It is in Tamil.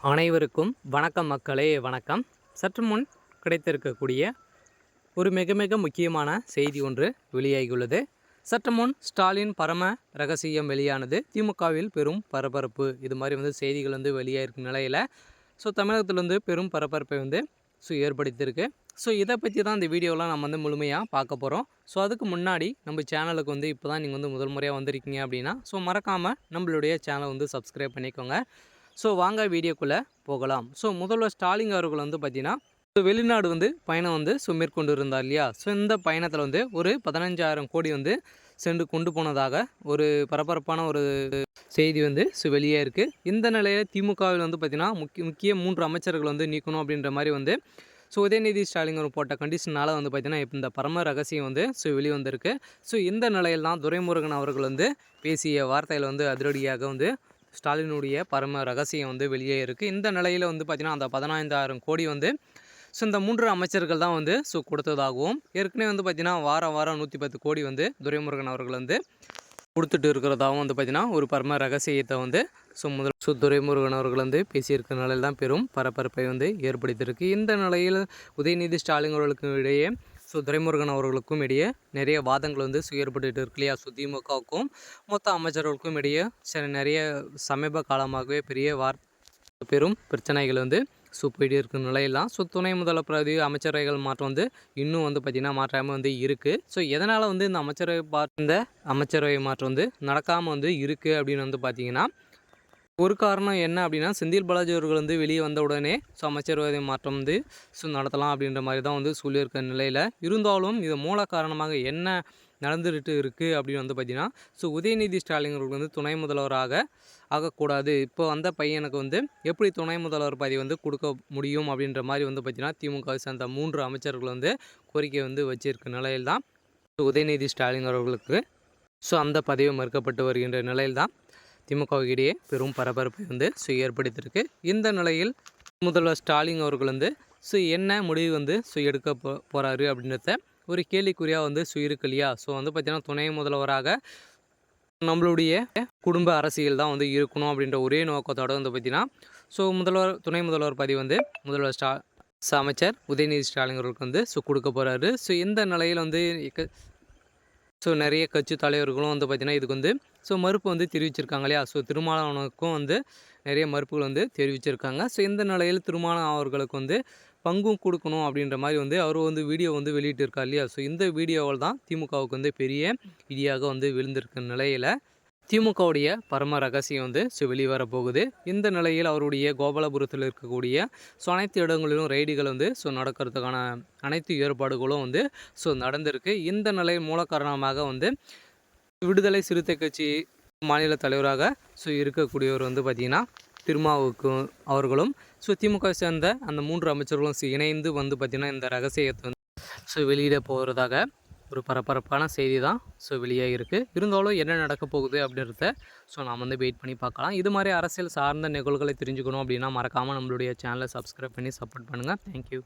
அனைவருக்கும் வணக்கம் மக்களே, வணக்கம். சற்று முன் கிடைத்திருக்கக்கூடிய ஒரு மிக மிக முக்கியமான செய்தி ஒன்று வெளியாகியுள்ளது. சற்று முன் ஸ்டாலின் பரம ரகசியம் வெளியானது. திமுகவில் பெரும் பரபரப்பு. இது மாதிரி செய்திகள் வெளியாகிருக்கும் நிலையில் தமிழகத்தில் பெரும் பரபரப்பை ஏற்படுத்தியிருக்கு. இதை பற்றி தான் இந்த வீடியோலாம் நம்ம முழுமையாக பார்க்க போகிறோம். அதுக்கு முன்னாடி நம்ம சேனலுக்கு இப்போ தான் நீங்கள் முதல் முறையாக வந்திருக்கீங்க அப்படின்னா மறக்காமல் நம்மளுடைய சேனலை சப்ஸ்கிரைப் பண்ணிக்கோங்க. வாங்க வீடியோக்குள்ளே போகலாம். முதல்வர் ஸ்டாலின் அவர்கள் பார்த்திங்கன்னா வெளிநாடு பயணம் மேற்கொண்டு இருந்தார் இல்லையா. இந்த பயணத்தில் ஒரு 15,000 கோடி சென்று கொண்டு போனதாக ஒரு பரபரப்பான ஒரு செய்தி வெளியே இருக்குது. இந்த நிலையில் திமுகவில் பார்த்திங்கன்னா முக்கிய 3 அமைச்சர்கள் நீக்கணும் அப்படின்ற மாதிரி உதயநிதி ஸ்டாலின் அவர் போட்ட கண்டிஷனால் பார்த்திங்கன்னா இப்போ இந்த பரம ரகசியம் வெளிவந்திருக்கு. இந்த நிலையில் தான் துரைமுருகன் அவர்கள் பேசிய வார்த்தையில் அதிரடியாக ஸ்டாலினுடைய பரம ரகசியம் வெளியே இருக்குது. இந்த நிலையில் பார்த்திங்கன்னா அந்த 15,000 கோடி இந்த 3 அமைச்சர்கள் தான் கொடுத்ததாகவும் ஏற்கனவே பார்த்திங்கன்னா வாரம் 110 கோடி துரைமுருகன் அவர்கள் கொடுத்துட்டு இருக்கிறதாகவும் பார்த்திங்கன்னா ஒரு பரம ரகசியத்தை முதல் துரைமுருகன் அவர்கள் பேசியிருக்கிற நிலையில் தான் பெரும் பரபரப்பை ஏற்படுத்தியிருக்கு. இந்த நிலையில் உதயநிதி ஸ்டாலின் அவர்களுக்கு இடையே துரைமுருகன் அவர்களுக்கும் இடையே நிறைய வாதங்கள் ஏற்பட்டு இருக்கு இல்லையா. திமுகவுக்கும் மொத்த அமைச்சர்களுக்கும் இடையே நிறைய சமீப காலமாகவே பெரும் பிரச்சனைகள் போயிட்டு இருக்கிற நிலையெல்லாம் துணை முதல்வர் அமைச்சரவைகள் மாற்றம் இன்னும் பார்த்திங்கன்னா மாற்றாமல் இருக்குது. எதனால் இந்த அமைச்சரவை மாற்றம் நடக்காமல் இருக்குது அப்படின்னு பார்த்திங்கன்னா ஒரு காரணம் என்ன அப்படின்னா, செந்தில் பாலாஜி அவர்கள் வெளியே வந்த உடனே அமைச்சரவை மாற்றம் நடத்தலாம் அப்படின்ற மாதிரி தான் சொல்லியிருக்க நிலையில் இருந்தாலும் இது மூல காரணமாக என்ன நடந்துகிட்டு இருக்குது அப்படின்னு பார்த்திங்கன்னா உதயநிதி ஸ்டாலின் அவர்கள் துணை முதல்வராக ஆகக்கூடாது. இப்போ அந்த பையனுக்கு எப்படி துணை முதல்வர் பதவி கொடுக்க முடியும் அப்படின்ற மாதிரி பார்த்திங்கன்னா திமுகவை சேர்ந்த 3 அமைச்சர்கள் கோரிக்கை வச்சிருக்க நிலையில் தான் உதயநிதி ஸ்டாலின் அவர்களுக்கு அந்த பதவி மறுக்கப்பட்டு வருகின்ற நிலையில் தான் திமுகவிடையே பெரும் பரபரப்பை ஏற்படுத்தியிருக்கு. இந்த நிலையில் முதல்வர் ஸ்டாலின் அவர்கள் என்ன முடிவு எடுக்க போகிறாரு அப்படின்றத ஒரு கேள்விக்குறியாக இருக்கு இல்லையா. பார்த்திங்கன்னா துணை முதல்வராக நம்மளுடைய குடும்ப அரசியல் தான் இருக்கணும் அப்படின்ற ஒரே நோக்கத்தோடு பார்த்திங்கன்னா முதல்வர் துணை முதல்வர் பதவி முதல்வர் அமைச்சர் உதயநிதி ஸ்டாலின் அவர்களுக்கு கொடுக்க போகிறாரு. இந்த நிலையில் நிறைய கட்சி தலைவர்களும் பார்த்திங்கன்னா இதுக்கு மறுப்பு தெரிவிச்சிருக்காங்க இல்லையா. திருமாவளவனுக்கும் நிறைய மறுப்புகள் தெரிவிச்சிருக்காங்க. இந்த நிலையில் திருமாவளவன் அவர்களுக்கு பங்கும் கொடுக்கணும் அப்படின்ற மாதிரி அவர் வீடியோ வெளியிட்டிருக்கார் இல்லையா. இந்த வீடியோவில் தான் திமுகவுக்கு பெரிய இடியாக விழுந்திருக்க நிலையில் திமுகவுடைய பரம ரகசியம் வெளிவரப்போகுது. இந்த நிலையில் அவருடைய கோபாலபுரத்தில் இருக்கக்கூடிய அனைத்து இடங்களிலும் ரெய்டுகள் நடக்கிறதுக்கான அனைத்து ஏற்பாடுகளும் நடந்திருக்கு. இந்த நிலை மூல காரணமாக விடுதலை சிறுத்தை கட்சி மாநில தலைவராக இருக்கக்கூடியவர் பார்த்திங்கன்னா திருமாவுக்கு அவர்களும் திமுக சேர்ந்த அந்த 3 அமைச்சர்களும் இணைந்து பார்த்திங்கன்னா இந்த ரகசியத்தை வெளியிட போகிறதாக ஒரு பரபரப்பான செய்தி தான் வெளியாகிருக்கு. இருந்தாலும் என்ன நடக்க போகுது அப்படின்றத நாம் வெயிட் பண்ணி பார்க்கலாம். இது மாதிரி அரசியல் சார்ந்த நிகழ்வுகளை தெரிஞ்சுக்கணும் அப்படின்னா மறக்காமல் நம்மளுடைய சேனலை சப்ஸ்கிரைப் பண்ணி சப்போர்ட் பண்ணுங்கள். தேங்க்யூ.